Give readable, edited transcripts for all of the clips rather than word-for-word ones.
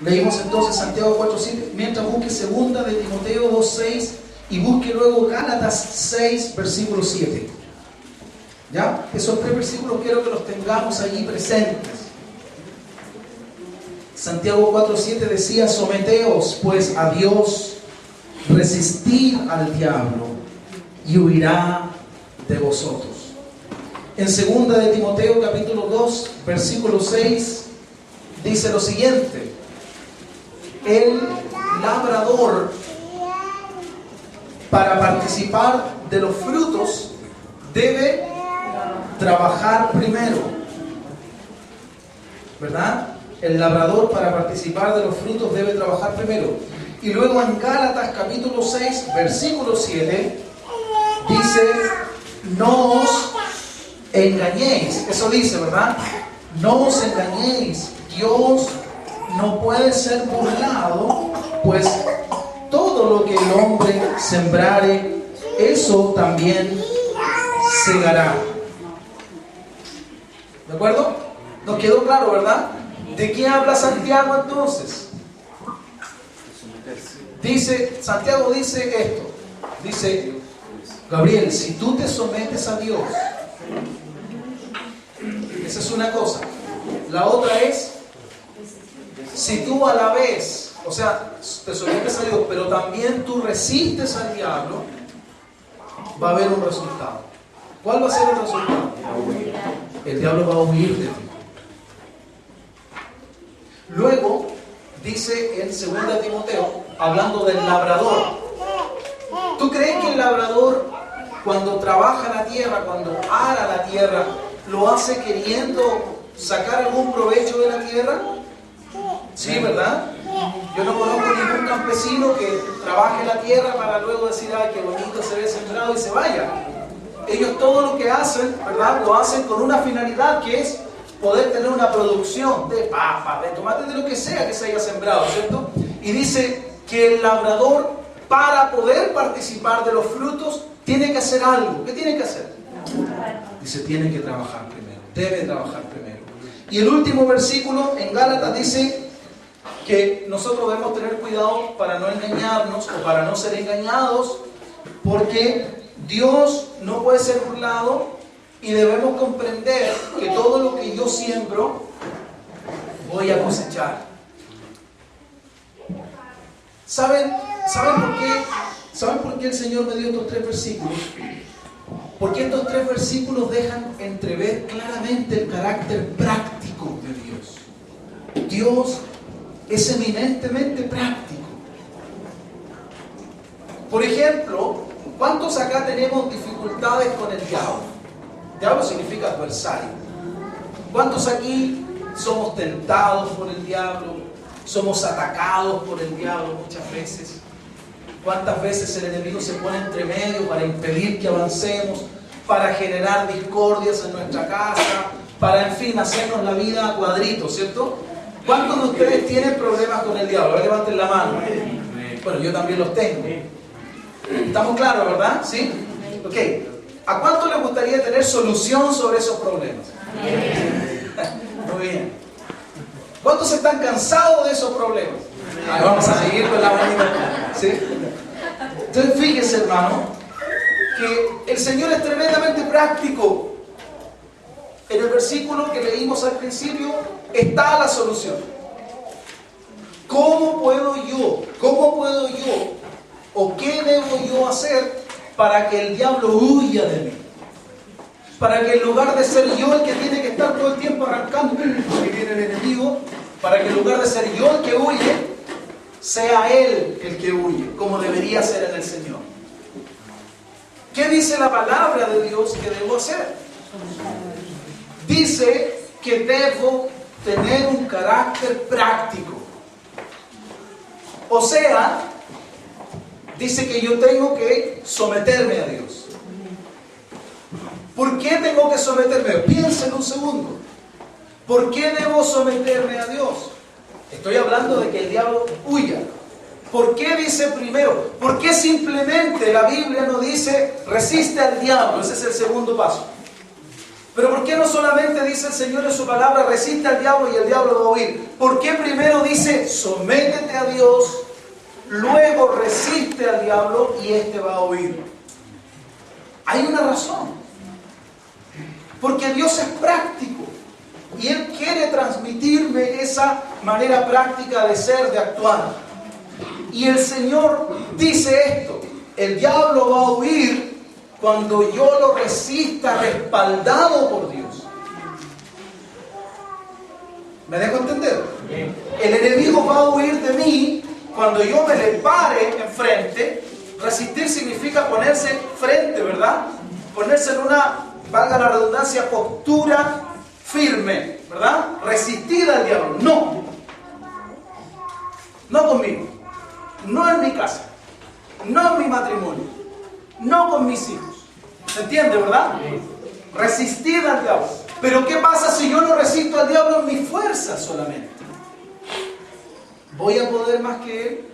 Leímos entonces Santiago 4:7, mientras busque segunda de Timoteo 2:6 y busque luego Gálatas 6, versículo 7. ¿Ya? Esos 3 versículos quiero que los tengamos allí presentes. Santiago 4:7 decía: someteos pues a Dios, resistid al diablo y huirá de vosotros. En segunda de Timoteo capítulo 2, versículo 6 dice lo siguiente: el labrador, para participar de los frutos, debe trabajar primero, ¿verdad? El labrador, para participar de los frutos, debe trabajar primero. Y luego en Gálatas capítulo 6, versículo 7 dice: no os engañéis. Eso dice, ¿verdad? No os engañéis, Dios no puede ser burlado, pues todo lo que el hombre sembrare, eso también segará. ¿De acuerdo? Nos quedó claro, ¿verdad? ¿De qué habla Santiago entonces? Santiago dice esto. Dice: Gabriel, si tú te sometes a Dios, esa es una cosa. La otra es, si tú a la vez, o sea, te sometes a Dios, pero también tú resistes al diablo, va a haber un resultado. ¿Cuál va a ser el resultado? El diablo va a huir de ti. Luego, dice en 2 Timoteo, hablando del labrador: ¿tú crees que el labrador, cuando trabaja la tierra, cuando ara la tierra, lo hace queriendo sacar algún provecho de la tierra? Sí, ¿verdad? Yo no conozco ningún campesino que trabaje la tierra para luego decir: ay, qué bonito se ve sembrado, y se vaya. Ellos todo lo que hacen, ¿verdad?, lo hacen con una finalidad, que es poder tener una producción de papa, de tomate, de lo que sea que se haya sembrado, ¿cierto? Y dice que el labrador, para poder participar de los frutos, tiene que hacer algo. ¿Qué tiene que hacer? Dice: tiene que trabajar primero, debe trabajar primero. Y el último versículo en Gálatas dice que nosotros debemos tener cuidado para no engañarnos o para no ser engañados, porque Dios no puede ser burlado y debemos comprender que todo lo que yo siembro voy a cosechar. ¿Saben por qué? ¿Saben por qué el Señor me dio estos 3 versículos? Porque estos 3 versículos dejan entrever claramente el carácter práctico de Dios. Dios es eminentemente práctico. Por ejemplo, ¿cuántos acá tenemos dificultades con el diablo? Diablo significa adversario. ¿Cuántos aquí somos tentados por el diablo? Somos atacados por el diablo muchas veces. ¿Cuántas veces el enemigo se pone entre medio para impedir que avancemos, para generar discordias en nuestra casa, para, en fin, hacernos la vida a cuadritos, ¿cierto? ¿Cuántos de ustedes tienen problemas con el diablo? A ver, levanten la mano. Bueno, yo también los tengo. ¿Estamos claros, verdad? ¿Sí? Ok. ¿A cuánto les gustaría tener solución sobre esos problemas? Muy bien. ¿Cuántos están cansados de esos problemas? Ahí vamos a seguir con la manita. ¿Sí? Entonces, fíjense, hermano, que el Señor es tremendamente práctico. En el versículo que leímos al principio está la solución. ¿Cómo puedo yo, o qué debo yo hacer para que el diablo huya de mí? Para que en lugar de ser yo el que tiene que estar todo el tiempo arrancando, que viene el enemigo, para que en lugar de ser yo el que huye, sea Él el que huye, como debería ser en el Señor. ¿Qué dice la palabra de Dios que debo hacer? Dice que debo tener un carácter práctico. O sea, dice que yo tengo que someterme a Dios. ¿Por qué tengo que someterme? Piensen un segundo. ¿Por qué debo someterme a Dios? Estoy hablando de que el diablo huya. ¿Por qué dice primero? ¿Por qué simplemente la Biblia no dice resiste al diablo? Ese es el segundo paso. Pero ¿por qué no solamente dice el Señor en su palabra, resiste al diablo y el diablo va a huir? ¿Por qué primero dice, sométete a Dios, luego resiste al diablo y éste va a huir? Hay una razón. Porque Dios es práctico y Él quiere transmitirme esa manera práctica de ser, de actuar. Y el Señor dice esto, el diablo va a huir cuando yo lo resista respaldado por Dios. ¿Me dejo entender? El enemigo va a huir de mí cuando yo me le pare enfrente. Resistir significa ponerse frente, ¿verdad? Ponerse en una, valga la redundancia, postura firme, ¿verdad? Resistir al diablo. No. No conmigo. No en mi casa. No en mi matrimonio. No con mis hijos. ¿Se entiende, verdad? Resistir al diablo. Pero ¿qué pasa si yo no resisto al diablo en mi fuerza solamente? ¿Voy a poder más que él?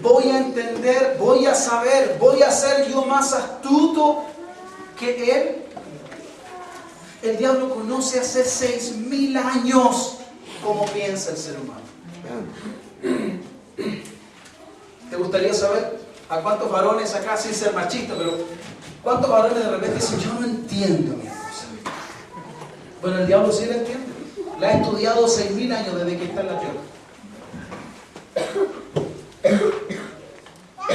¿Voy a entender? ¿Voy a saber? ¿Voy a ser yo más astuto que él? El diablo conoce hace 6.000 años cómo piensa el ser humano. ¿Te gustaría saber a cuántos varones acá, sin ser machista, pero cuántos varones de repente dicen, yo no entiendo mi esposa? Bueno, el diablo sí la entiende. La ha estudiado 6.000 años desde que está en la tierra.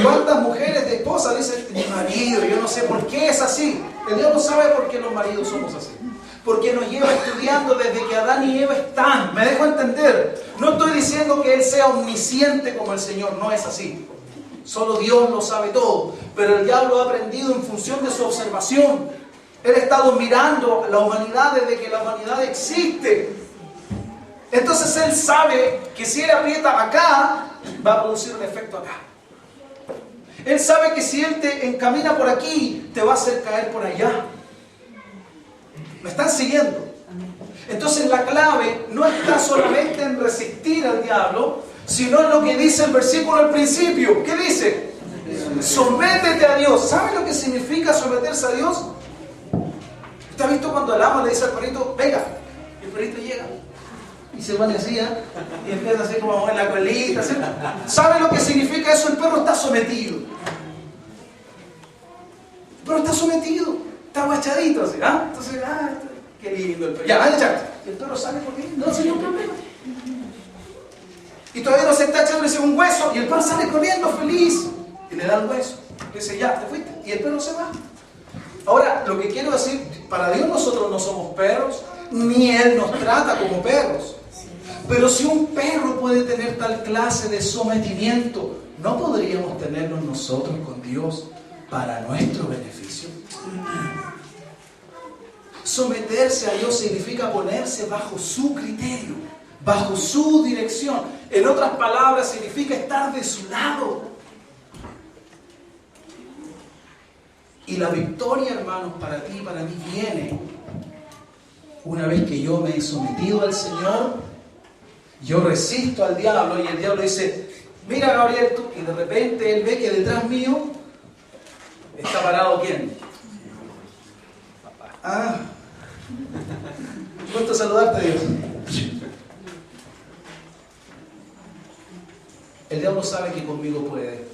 ¿Cuántas mujeres de esposa dicen, mi marido, yo no sé por qué es así? El diablo sabe por qué los maridos somos así. Porque nos lleva estudiando desde que Adán y Eva están. ¿Me dejo entender? No estoy diciendo que Él sea omnisciente como el Señor, no es así. Solo Dios lo sabe todo. Pero el diablo ha aprendido en función de su observación. Él ha estado mirando la humanidad desde que la humanidad existe. Entonces Él sabe que si Él aprieta acá, va a producir un efecto acá. Él sabe que si Él te encamina por aquí, te va a hacer caer por allá. ¿Me están siguiendo? Entonces la clave no está solamente en resistir al diablo, sino en lo que dice el versículo al principio. ¿Qué dice? Sométete a Dios. ¿Sabe lo que significa someterse a Dios? ¿Usted ha visto cuando el amo le dice al perrito, venga? Y el perrito llega y se pone así, y empieza así como a mover la colita, ¿sí? ¿Sabe lo que significa eso? El perro está sometido. El perro está sometido, está agachadito así, Entonces, qué lindo el perro. Ya, y el perro sale corriendo, no hay ningún problema. Y todavía no se está echando un hueso, y el perro sale corriendo feliz, y le da el hueso. Y dice, ya, te fuiste, y el perro se va. Ahora, lo que quiero decir, para Dios nosotros no somos perros, ni Él nos trata como perros. Pero si un perro puede tener tal clase de sometimiento, ¿no podríamos tenerlo nosotros con Dios para nuestro beneficio? Someterse a Dios significa ponerse bajo su criterio, bajo su dirección. En otras palabras, significa estar de su lado. Y la victoria, hermanos, para ti y para mí viene una vez que yo me he sometido al Señor. Yo resisto al diablo y el diablo dice, mira Gabriel, tú, y de repente él ve que detrás mío está parado ¿quién? Papá. Gusto saludarte, Dios. El diablo sabe que conmigo puede.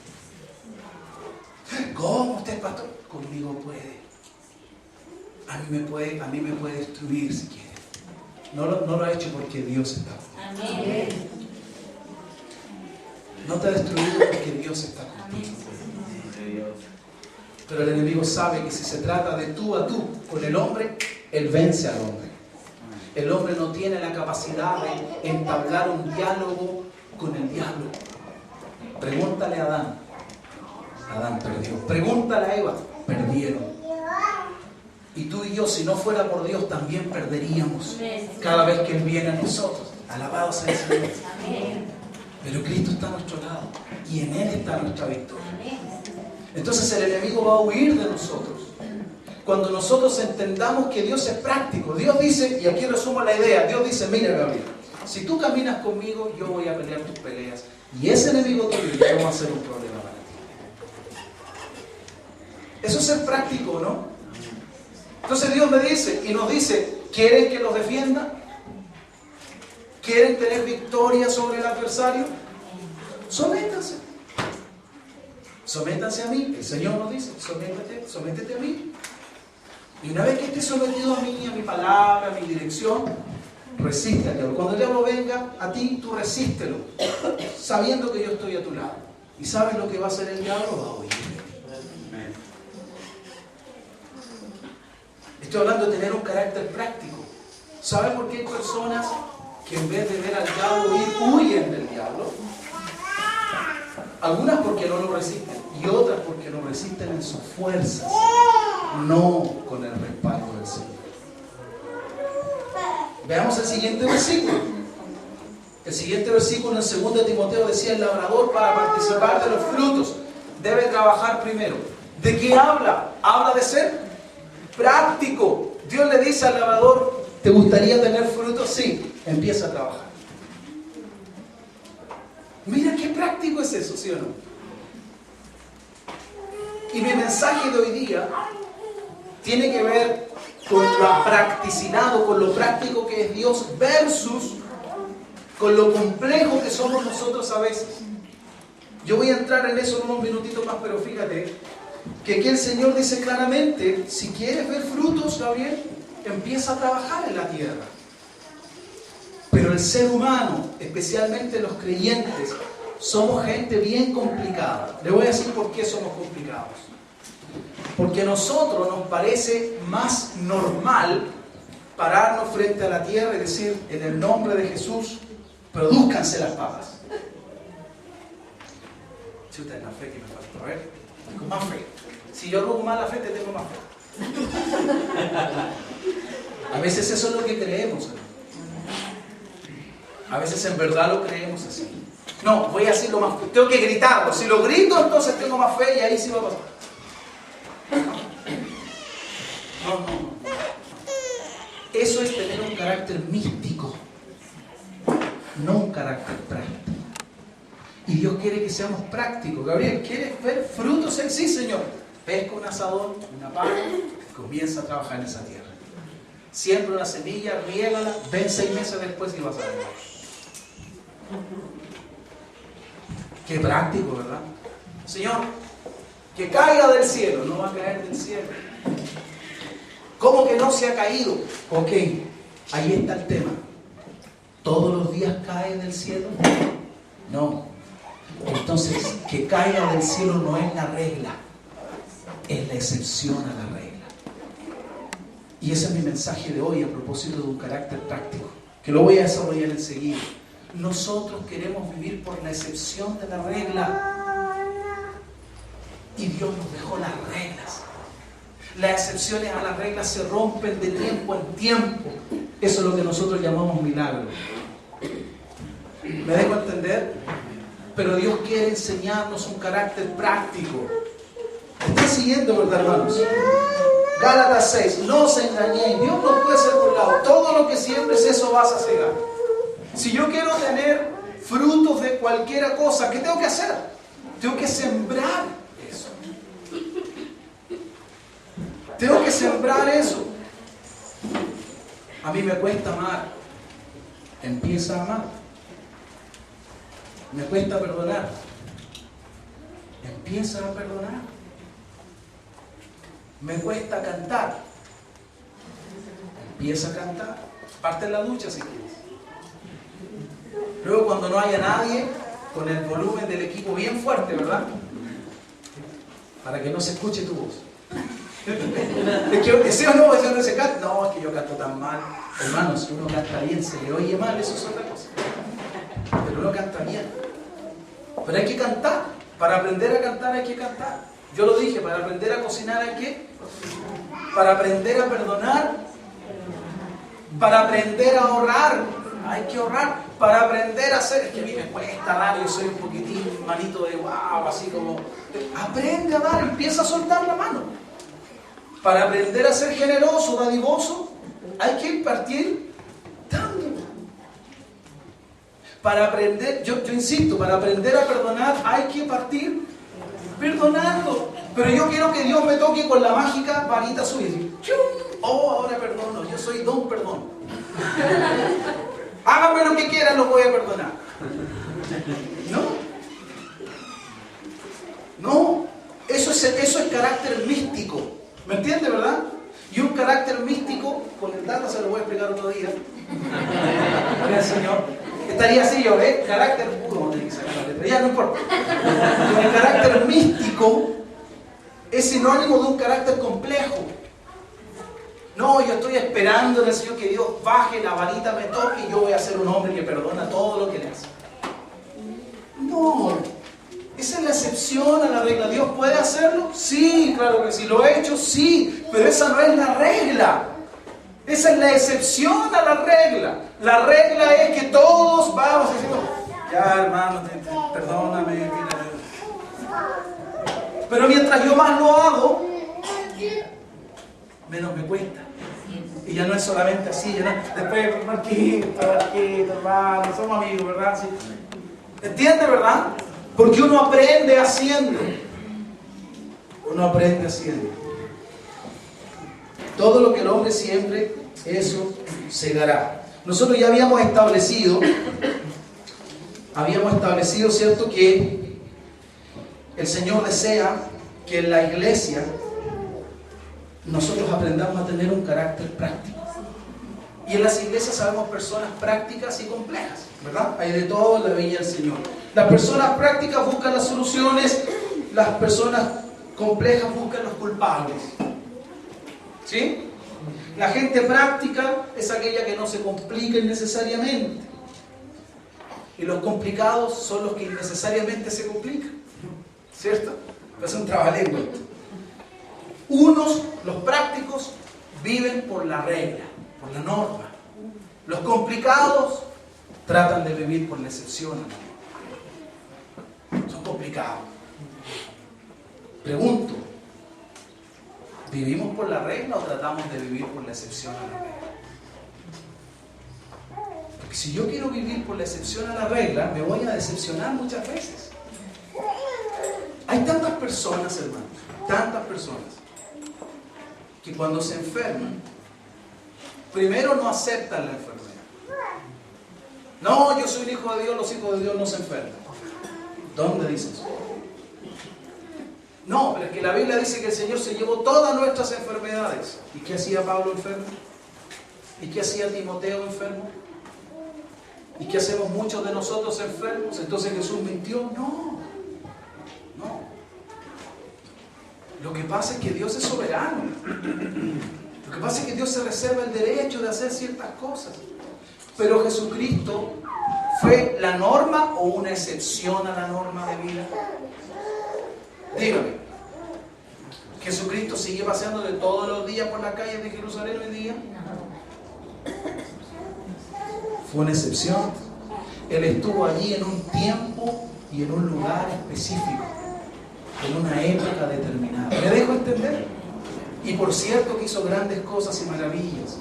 ¿Cómo usted es pastor? Conmigo puede. A mí me puede destruir si quiere. No lo ha hecho porque Dios está conmigo. Amén. No te ha destruido porque Dios está contigo. Pero el enemigo sabe que si se trata de tú a tú con el hombre, él vence al hombre. El hombre no tiene la capacidad de entablar un diálogo con el diablo. Pregúntale a Adán. Adán perdió. Pregúntale a Eva. Perdieron. Y tú y yo, si no fuera por Dios, también perderíamos cada vez que Él viene a nosotros. Alabado sea el Señor. Pero Cristo está a nuestro lado y en Él está nuestra victoria. Entonces el enemigo va a huir de nosotros. Cuando nosotros entendamos que Dios es práctico, Dios dice, y aquí resumo la idea, Dios dice, mira Gabriel, si tú caminas conmigo, yo voy a pelear tus peleas. Y ese enemigo tuyo ya no va a ser un problema para ti. Eso es ser práctico, ¿no? Entonces Dios me dice y nos dice, ¿quieren que los defienda? ¿Quieren tener victoria sobre el adversario? Sométanse. Sométanse a mí. El Señor nos dice, sométete a mí. Y una vez que estés sometido a mí, a mi palabra, a mi dirección, resiste al diablo. Cuando el diablo venga a ti, tú resístelo, sabiendo que yo estoy a tu lado. ¿Y sabes lo que va a hacer el diablo? Va a huir. Estoy hablando de tener un carácter práctico. ¿Sabes por qué hay personas que en vez de ver al diablo huyen del diablo? Algunas porque no lo resisten y otras porque lo resisten en sus fuerzas, no con el respaldo del Señor. Veamos el siguiente versículo. El siguiente versículo en 2 Timoteo decía: el labrador, para participar de los frutos, debe trabajar primero. ¿De qué habla? Habla de ser práctico. Dios le dice al labrador: ¿te gustaría tener frutos? Sí, empieza a trabajar. Mira qué práctico es eso, ¿sí o no? Y mi mensaje de hoy día tiene que ver con lo practicinado, con lo práctico que es Dios versus con lo complejo que somos nosotros a veces. Yo voy a entrar en eso en unos minutitos más, pero fíjate que aquí el Señor dice claramente: si quieres ver frutos, Gabriel, empieza a trabajar en la tierra. Pero el ser humano, especialmente los creyentes, somos gente bien complicada. Le voy a decir por qué somos complicados. Porque a nosotros nos parece más normal pararnos frente a la tierra y decir: en el nombre de Jesús, produzcanse las papas. Chuta, en la fe que me falta, a ver, con más fe. Si yo robo más la fe, te tengo más fe. A veces eso es lo que creemos, ¿no? A veces en verdad lo creemos así. No, voy a decirlo más. Tengo que gritarlo. Si lo grito, entonces tengo más fe y ahí sí va a pasar. No. Eso es tener un carácter místico, no un carácter práctico. Y Dios quiere que seamos prácticos. Gabriel, ¿quieres ver frutos en sí, Señor? Pesca un asadón, una pala, comienza a trabajar en esa tierra. Siembra una semilla, riégala, ven 6 meses después y vas a ver. Qué práctico, ¿verdad? Señor, que caiga del cielo. No va a caer del cielo. ¿Cómo que no se ha caído? Ok, ahí está el tema. ¿Todos los días cae del cielo? No. Entonces, que caiga del cielo no es la regla, es la excepción a la regla. Y ese es mi mensaje de hoy a propósito de un carácter práctico, que lo voy a desarrollar enseguida. Nosotros queremos vivir por la excepción de la regla. Y Dios nos dejó las reglas. Las excepciones a las reglas se rompen de tiempo en tiempo. Eso es lo que nosotros llamamos milagro. ¿Me dejo entender? Pero Dios quiere enseñarnos un carácter práctico. ¿Están siguiendo, verdad, hermanos? Gálatas 6. No os engañéis. Dios no puede ser burlado. Todo lo que siembres, eso vas a cegar. Si yo quiero tener frutos de cualquier cosa, ¿qué tengo que hacer? Tengo que sembrar eso. Tengo que sembrar eso. A mí me cuesta amar. Empieza a amar. Me cuesta perdonar. Empieza a perdonar. Me cuesta cantar. Empieza a cantar. Parte en la ducha si quieres. Luego, cuando no haya nadie, con el volumen del equipo bien fuerte, ¿verdad? Para que no se escuche tu voz. Es que ¿sí o no? ¿Eso no se canta? No, es que yo canto tan mal. Hermanos, si uno canta bien, se le oye mal, eso es otra cosa. Pero uno canta bien. Pero hay que cantar. Para aprender a cantar hay que cantar. Yo lo dije, para aprender a cocinar hay que. Para aprender a perdonar. Para aprender a ahorrar hay que ahorrar. Para aprender a hacer, es que a mí me cuesta dar, yo soy un poquitín manito de wow, así como. Aprende a dar, empieza a soltar la mano. Para aprender a ser generoso, dadivoso, hay que partir dando. Para aprender, yo insisto, para aprender a perdonar hay que partir perdonando. Pero yo quiero que Dios me toque con la mágica varita suya. Oh, ahora perdono, yo soy don perdón. Hágame lo que quieran, lo voy a perdonar. No, eso es carácter místico. ¿Me entiende, verdad? Y un carácter místico, con el dato se lo voy a explicar otro día. Gracias, Señor. Estaría así yo, carácter puro, ya no importa. Pero el carácter místico es sinónimo de un carácter complejo. No, yo estoy esperando en el Señor que Dios baje, la varita me toque y yo voy a ser un hombre que perdona todo lo que le hace. No, esa es la excepción a la regla. ¿Dios puede hacerlo? Sí, claro que sí. ¿Lo he hecho? Sí, pero esa no es la regla. Esa es la excepción a la regla. La regla es que todos vamos diciendo, ya hermano, perdóname, mira. Pero mientras yo más lo hago, menos me cuesta. Y ya no es solamente así, ya no, después, Marquito, hermano, somos amigos, ¿verdad? Sí. ¿Entiende, verdad? Porque uno aprende haciendo. Uno aprende haciendo. Todo lo que el hombre siembre, eso segará. Nosotros ya habíamos establecido, ¿cierto?, que el Señor desea que en la iglesia nosotros aprendamos a tener un carácter práctico. Y en las iglesias sabemos personas prácticas y complejas, ¿verdad? Hay de todo en la viña del Señor. Las personas prácticas buscan las soluciones, las personas complejas buscan los culpables. ¿Sí? La gente práctica es aquella que no se complica innecesariamente. Y los complicados son los que innecesariamente se complican. ¿Cierto? Es un trabalengua. Los prácticos, viven por la regla, por la norma. Los complicados tratan de vivir por la excepción. Son complicados. Pregunto, ¿vivimos por la regla o tratamos de vivir por la excepción a la regla? Porque si yo quiero vivir por la excepción a la regla, me voy a decepcionar muchas veces. Hay tantas personas, hermanos, tantas personas, que cuando se enferman, primero no aceptan la enfermedad. No, yo soy un hijo de Dios, los hijos de Dios no se enferman. ¿Dónde dice eso? No, pero es que la Biblia dice que el Señor se llevó todas nuestras enfermedades. ¿Y qué hacía Pablo enfermo? ¿Y qué hacía Timoteo enfermo? ¿Y qué hacemos muchos de nosotros enfermos? Entonces Jesús mintió. No. Lo que pasa es que Dios es soberano. Lo que pasa es que Dios se reserva el derecho de hacer ciertas cosas. Pero Jesucristo, ¿fue la norma o una excepción a la norma de vida? Dígame. ¿Jesucristo sigue paseándole todos los días por las calles de Jerusalén hoy día? Fue una excepción. Él estuvo allí en un tiempo y en un lugar específico, en una época determinada. ¿Me dejo entender? Y por cierto que hizo grandes cosas y maravillas.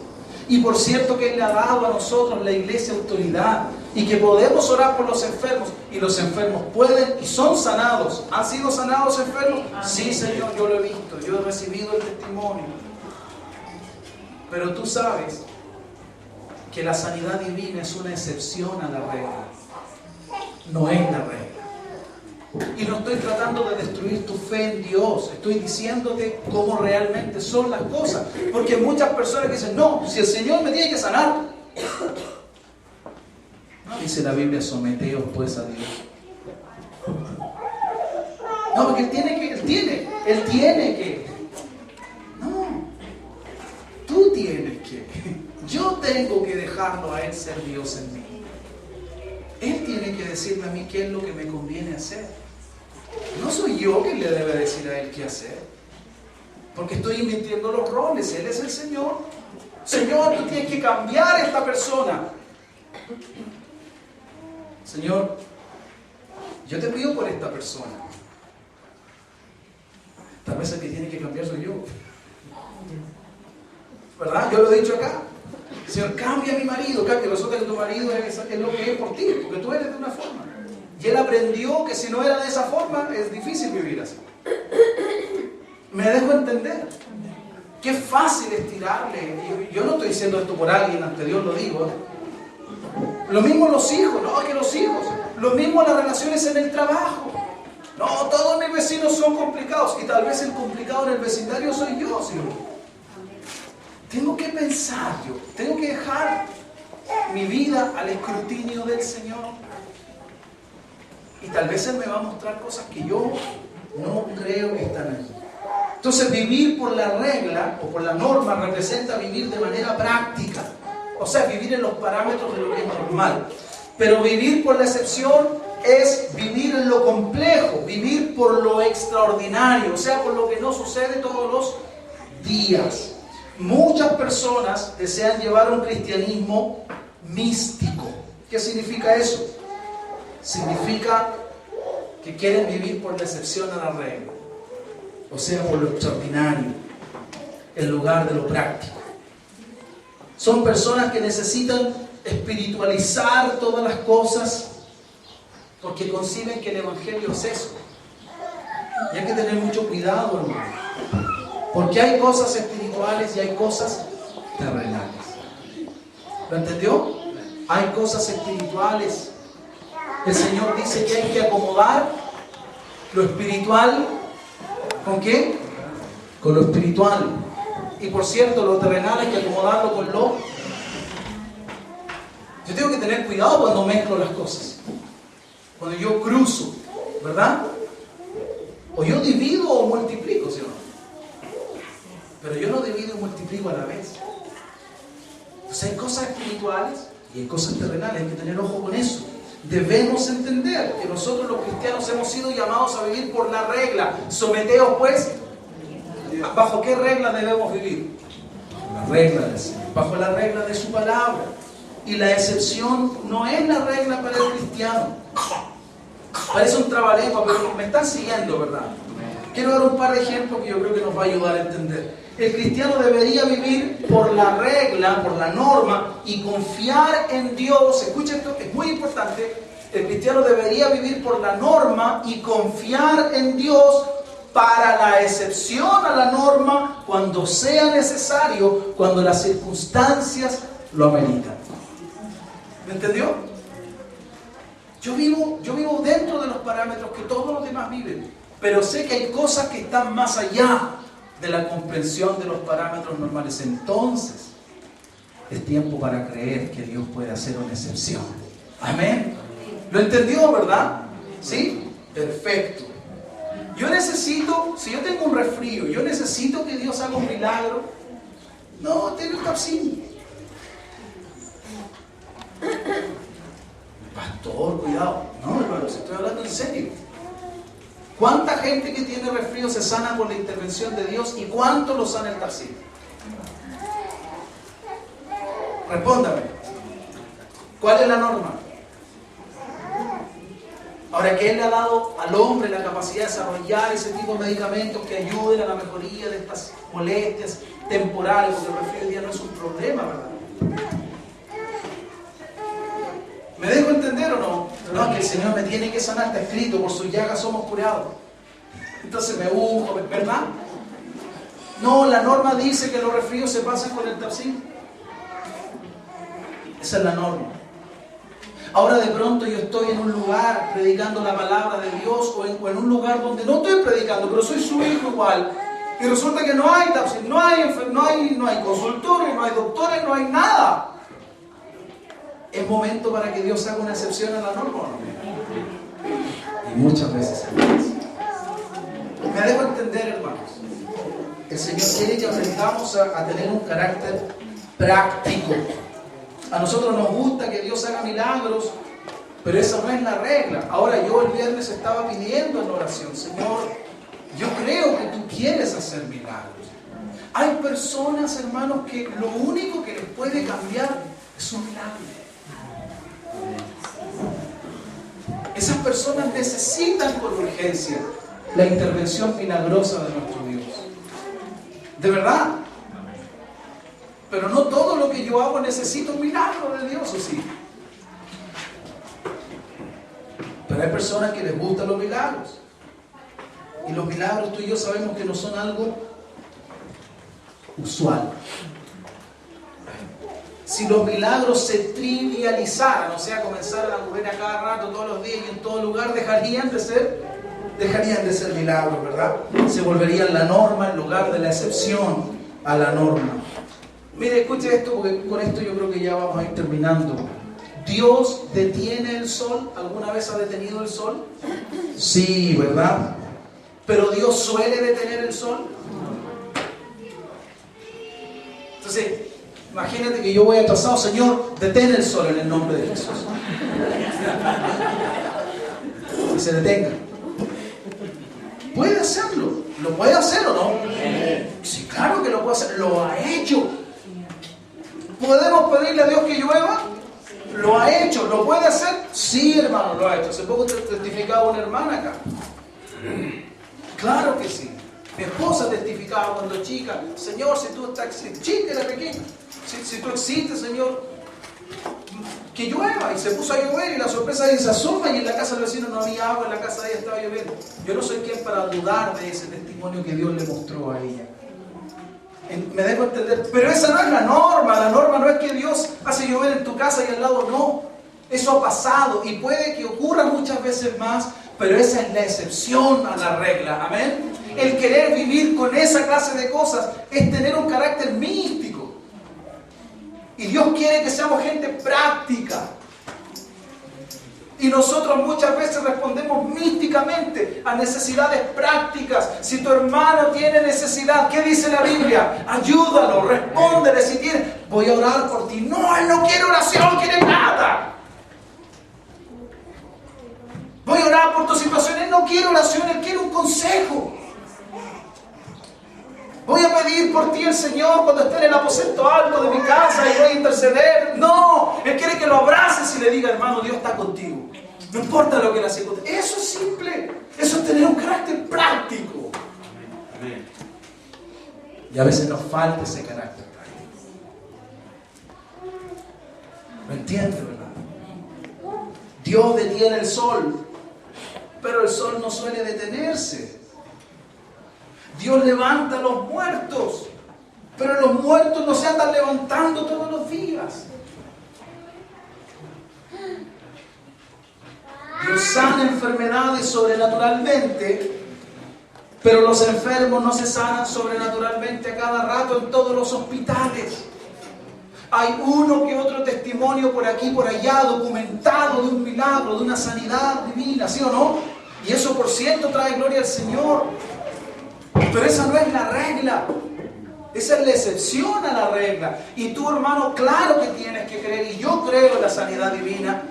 Y por cierto que Él le ha dado a nosotros, la iglesia, autoridad. Y que podemos orar por los enfermos. Y los enfermos pueden y son sanados. ¿Han sido sanados enfermos? Sí, Señor, yo lo he visto. Yo he recibido el testimonio. Pero tú sabes que la sanidad divina es una excepción a la regla. No es la regla. Y no estoy tratando de destruir tu fe en Dios. Estoy diciéndote cómo realmente son las cosas. Porque hay muchas personas que dicen, no, si el Señor me tiene que sanar. No dice la Biblia, someteos pues a Dios. No, porque Él tiene que. No, tú tienes que. Yo tengo que dejarlo a Él ser Dios en mí. Él tiene que decirme a mí qué es lo que me conviene hacer. No soy yo quien le debe decir a Él qué hacer. Porque estoy invirtiendo los roles. Él es el Señor. Señor, tú tienes que cambiar a esta persona. Señor, yo te pido por esta persona. Tal vez el que tiene que cambiar soy yo. ¿Verdad? Yo lo he dicho acá. Señor, cambia a mi marido, cambia. Resulta que tu marido es lo que es por ti, porque tú eres de una forma. Y él aprendió que si no era de esa forma, es difícil vivir así. ¿Me dejo entender? Qué fácil es tirarle. Yo no estoy diciendo esto por alguien, ante Dios lo digo. Lo mismo los hijos, no, que los hijos. Lo mismo las relaciones en el trabajo. No, todos mis vecinos son complicados. Y tal vez el complicado en el vecindario soy yo, ¿sí? Tengo que pensar yo. Tengo que dejar mi vida al escrutinio del Señor. Y tal vez Él me va a mostrar cosas que yo no creo que están ahí. Entonces, vivir por la regla o por la norma representa vivir de manera práctica. O sea, vivir en los parámetros de lo que es normal. Pero vivir por la excepción es vivir en lo complejo, vivir por lo extraordinario, o sea, por lo que no sucede todos los días. Muchas personas desean llevar un cristianismo místico. ¿Qué significa eso? Significa que quieren vivir por la excepción a la regla. O sea, por lo extraordinario, en lugar de lo práctico. Son personas que necesitan espiritualizar todas las cosas porque conciben que el Evangelio es eso. Y hay que tener mucho cuidado, hermano. Porque hay cosas espirituales y hay cosas terrenales. ¿Lo entendió? Hay cosas espirituales. El Señor dice que hay que acomodar lo espiritual. ¿Con qué? Con lo espiritual. Y por cierto, lo terrenal hay que acomodarlo con lo... Yo tengo que tener cuidado cuando mezclo las cosas. Cuando yo cruzo, ¿verdad? O yo divido o multiplico, ¿sí o no? Pero yo no divido y multiplico a la vez. Entonces hay cosas espirituales y hay cosas terrenales. Hay que tener ojo con eso. Debemos entender que nosotros los cristianos hemos sido llamados a vivir por la regla. Someteos pues, ¿bajo qué regla debemos vivir? La regla del Señor, bajo la regla de su palabra. Y la excepción no es la regla para el cristiano. Parece un trabalengua, pero me están siguiendo, ¿verdad? Quiero dar un par de ejemplos que yo creo que nos va a ayudar a entender. El cristiano debería vivir por la regla, por la norma y confiar en Dios. Escucha esto, es muy importante. El cristiano debería vivir por la norma y confiar en Dios para la excepción a la norma cuando sea necesario, cuando las circunstancias lo ameritan. ¿Me entendió? Yo vivo dentro de los parámetros que todos los demás viven, pero sé que hay cosas que están más allá de la comprensión de los parámetros normales. Entonces, es tiempo para creer que Dios puede hacer una excepción. Amén. ¿Lo entendió, verdad? ¿Sí? Perfecto. Yo necesito, si yo tengo un resfrío, yo necesito que Dios haga un milagro. No, tengo un capsín. Pastor, cuidado. No, hermano, si estoy hablando en serio. ¿Cuánta gente que tiene resfrío se sana por la intervención de Dios y cuánto lo sana el Tapsin? Respóndame. ¿Cuál es la norma? Ahora, que Él le ha dado al hombre la capacidad de desarrollar ese tipo de medicamentos que ayuden a la mejoría de estas molestias temporales, porque el resfrío hoy día no es un problema, ¿verdad? ¿Me dejo entender o no? No, que el Señor me tiene que sanar, está escrito, por sus llagas somos curados. Entonces me unjo, ¿verdad? No, la norma dice que los resfríos se pasan con el Tapsin. Esa es la norma. Ahora de pronto yo estoy en un lugar predicando la palabra de Dios o en un lugar donde no estoy predicando, pero soy su hijo igual. Y resulta que no hay Tapsin, no hay consultorio, no hay doctores, no hay nada. ¿Es momento para que Dios haga una excepción a la norma o no? Y muchas veces me dejo entender, hermanos. El Señor quiere que aprendamos a tener un carácter práctico. A nosotros nos gusta que Dios haga milagros, pero esa no es la regla. Ahora, yo el viernes estaba pidiendo en oración, Señor, yo creo que tú quieres hacer milagros. Hay personas, hermanos, que lo único que les puede cambiar es un milagro. Esas personas necesitan con urgencia la intervención milagrosa de nuestro Dios. De verdad. Pero no todo lo que yo hago necesita un milagro de Dios, ¿o sí? Pero hay personas que les gustan los milagros. Y los milagros tú y yo sabemos que no son algo usual. Si los milagros se trivializaran, o sea, comenzaran a ocurrir a cada rato, todos los días y en todo lugar, dejarían de ser milagros, ¿verdad? Se volverían la norma en lugar de la excepción a la norma. Mire, escuche esto, porque con esto yo creo que ya vamos a ir terminando. ¿Dios detiene el sol? ¿Alguna vez ha detenido el sol? Sí, ¿verdad? ¿Pero Dios suele detener el sol? Entonces, imagínate que yo voy atrasado, Señor, detén el sol en el nombre de Jesús. Y se detenga. ¿Puede hacerlo? ¿Lo puede hacer o no? Sí, claro que lo puede hacer. Lo ha hecho. ¿Podemos pedirle a Dios que llueva? Lo ha hecho. ¿Lo puede hacer? Sí, hermano, lo ha hecho. Hace poco testificaba una hermana acá. Claro que sí. Mi esposa testificaba cuando chica. Señor, si tú estás chica, era pequeña. Si tú existes, Señor, que llueva. Y se puso a llover y la sorpresa de ella se asoma y en la casa del vecino no había agua, en la casa de ella estaba lloviendo. Yo no soy quien para dudar de ese testimonio que Dios le mostró a ella. Me dejo entender, pero esa no es la norma no es que Dios hace llover en tu casa y al lado no. Eso ha pasado y puede que ocurra muchas veces más, pero esa es la excepción a la regla, amén. El querer vivir con esa clase de cosas es tener un carácter místico. Y Dios quiere que seamos gente práctica. Y nosotros muchas veces respondemos místicamente a necesidades prácticas. Si tu hermano tiene necesidad, ¿qué dice la Biblia? Ayúdalo, respóndele si tiene. Voy a orar por ti. No, él no quiere oración, quiere plata. Voy a orar por tu situación. Él no quiere oración, él quiere un consejo. Voy a pedir por ti el Señor cuando esté en el aposento alto de mi casa y voy a interceder. No, Él quiere que lo abraces y le diga, hermano, Dios está contigo. No importa lo que la circunstancia. Eso es simple. Eso es tener un carácter práctico. Amén. Y a veces nos falta ese carácter práctico. ¿Me entiendes, verdad? Dios detiene el sol, pero el sol no suele detenerse. Dios levanta a los muertos, pero los muertos no se andan levantando todos los días. Dios sana enfermedades sobrenaturalmente, pero los enfermos no se sanan sobrenaturalmente a cada rato en todos los hospitales. Hay uno que otro testimonio por aquí, por allá, documentado de un milagro, de una sanidad divina, ¿sí o no? Y eso, por cierto, trae gloria al Señor. Pero esa no es la regla. Esa es la excepción a la regla. Y tú, hermano, claro que tienes que creer. Y yo creo en la sanidad divina.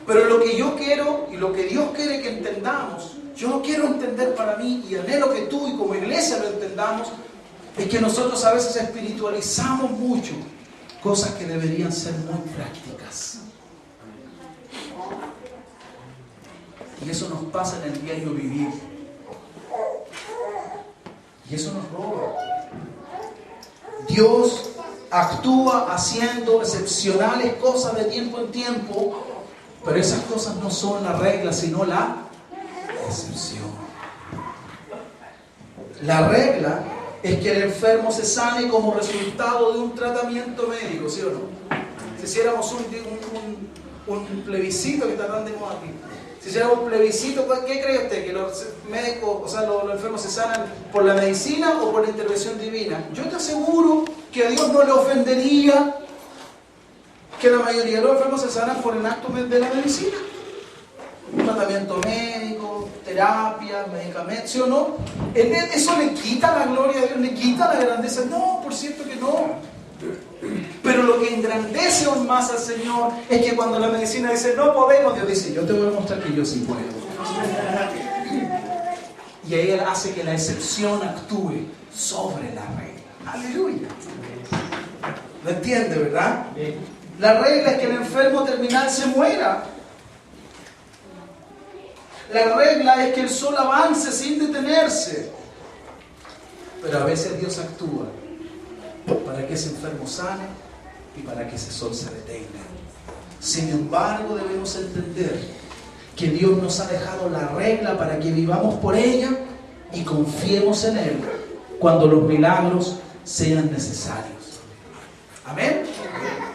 Pero lo que yo quiero y lo que Dios quiere que entendamos, yo no quiero entender para mí y anhelo que tú y como iglesia lo entendamos, es que nosotros a veces espiritualizamos mucho cosas que deberían ser muy prácticas. Y eso nos pasa en el diario vivir. Y eso nos roba. Dios actúa haciendo excepcionales cosas de tiempo en tiempo, pero esas cosas no son la regla, sino la excepción. La regla es que el enfermo se sane como resultado de un tratamiento médico, ¿sí o no? Si hiciéramos un plebiscito, que está tan de moda aquí, si hiciéramos un plebiscito, ¿qué cree usted? ¿Que los médicos, o sea, los enfermos se sanan por la medicina o por la intervención divina? Yo te aseguro que a Dios no le ofendería que la mayoría de los enfermos se sanan por el acto de la medicina. Un tratamiento médico, terapia, medicamentos, ¿sí o no? ¿Eso le quita la gloria a Dios? ¿Le quita la grandeza? No, por cierto que no. Pero lo que engrandece aún más al Señor es que cuando la medicina dice no podemos, Dios dice yo te voy a mostrar que yo sí puedo. Y ahí Él hace que la excepción actúe sobre la regla. Aleluya. ¿Lo entiende, verdad? La regla es que el enfermo terminal se muera. La regla es que el sol avance sin detenerse. Pero a veces Dios actúa para que ese enfermo sane y para que ese sol se detenga. Sin embargo, debemos entender que Dios nos ha dejado la regla para que vivamos por ella y confiemos en Él cuando los milagros sean necesarios. Amén.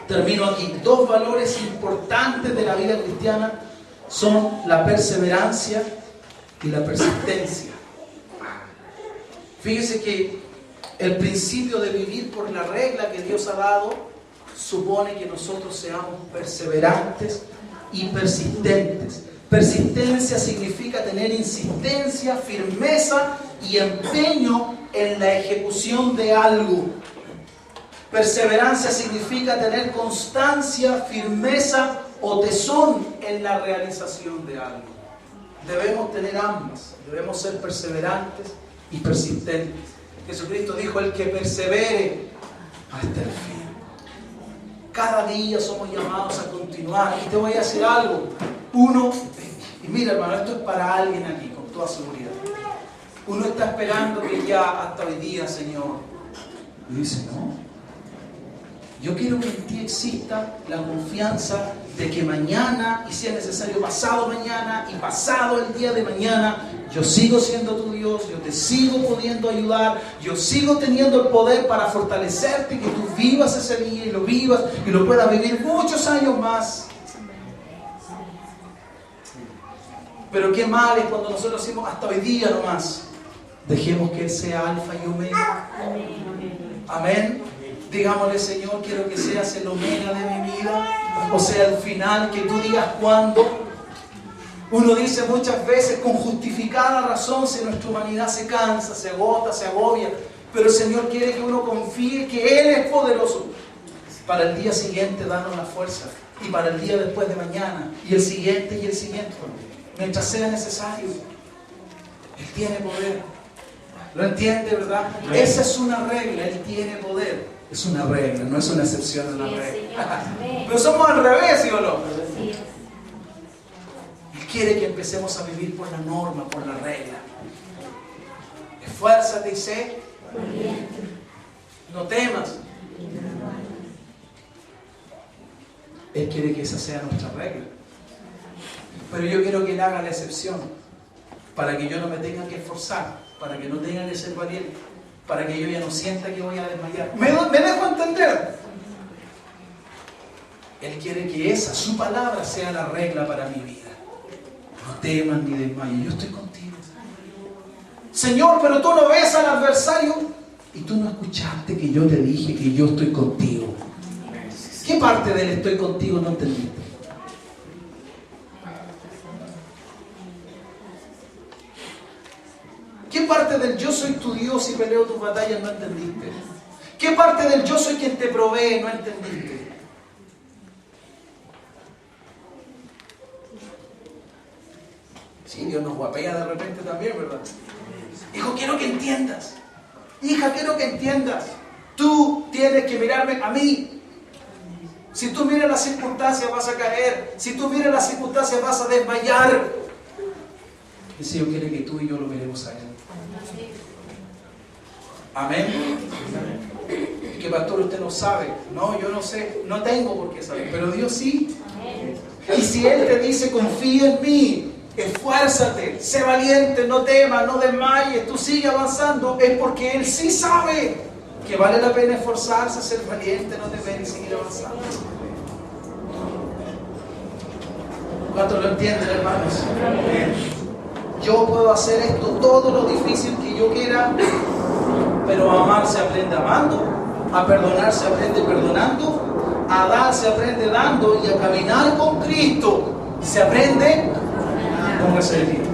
Termino aquí. 2 valores importantes de la vida cristiana son la perseverancia y la persistencia. Fíjese que el principio de vivir por la regla que Dios ha dado supone que nosotros seamos perseverantes y persistentes. Persistencia significa tener insistencia, firmeza y empeño en la ejecución de algo. Perseverancia significa tener constancia, firmeza o tesón en la realización de algo. Debemos tener ambas. Debemos ser perseverantes y persistentes. Jesucristo dijo: el que persevere hasta el fin. Cada día somos llamados a continuar. Y te voy a decir algo. Y mira, hermano, esto es para alguien aquí, con toda seguridad. Uno está esperando que ya hasta hoy día, Señor. Y dice: no. Yo quiero que en ti exista la confianza de que mañana, y si es necesario pasado mañana, y pasado el día de mañana, yo sigo siendo tu Dios, yo te sigo pudiendo ayudar, yo sigo teniendo el poder para fortalecerte, que tú vivas ese día y lo vivas y lo puedas vivir muchos años más. Pero qué mal es cuando nosotros decimos hasta hoy día nomás. Dejemos que Él sea alfa y omega. Amén. Digámosle: Señor, quiero que seas el omega de mi vida. O sea, el final, que tú digas cuándo. Uno dice muchas veces con justificada razón, si nuestra humanidad se cansa, se agota, se agobia. Pero el Señor quiere que uno confíe que Él es poderoso para el día siguiente darnos la fuerza. Y para el día después de mañana. Y el siguiente y el siguiente. Mientras sea necesario. Él tiene poder. ¿Lo entiende, verdad? Esa es una regla. Él tiene poder. Es una regla, no es una excepción a la regla. Pero somos al revés, ¿sí o no? Él quiere que empecemos a vivir por la norma, por la regla. Esfuérzate y sé. No temas. Él quiere que esa sea nuestra regla. Pero yo quiero que Él haga la excepción, para que yo no me tenga que esforzar, para que no tenga que ser valiente, para que yo ya no sienta que voy a desmayar. ¿Me dejo entender? Él quiere que esa, su palabra, sea la regla para mi vida. No temas ni desmayes, yo estoy contigo. Señor, pero tú no ves al adversario y tú no escuchaste que yo te dije que yo estoy contigo. ¿Qué parte del estoy contigo no entendiste? ¿Qué parte del yo soy tu Dios y peleo tus batallas no entendiste? ¿Qué parte del yo soy quien te provee no entendiste? Sí, Dios nos guapea de repente también, ¿verdad? Hijo, quiero que entiendas. Hija, quiero que entiendas. Tú tienes que mirarme a mí. Si tú miras las circunstancias vas a caer. Si tú miras las circunstancias vas a desmayar. El Señor quiere que tú y yo lo miremos a Él. Amén. Y que pastor, usted no sabe. No, yo no sé. No tengo por qué saber. Pero Dios sí. Y si Él te dice: confía en mí, esfuérzate, sé valiente, no temas, no desmayes, tú sigue avanzando, es porque Él sí sabe que vale la pena esforzarse, ser valiente, no temer y seguir avanzando. ¿Cuántos lo entienden, hermanos? Yo puedo hacer esto, todo lo difícil que yo quiera, pero a amar se aprende amando, a perdonar se aprende perdonando, a dar se aprende dando, y a caminar con Cristo se aprende con recibir.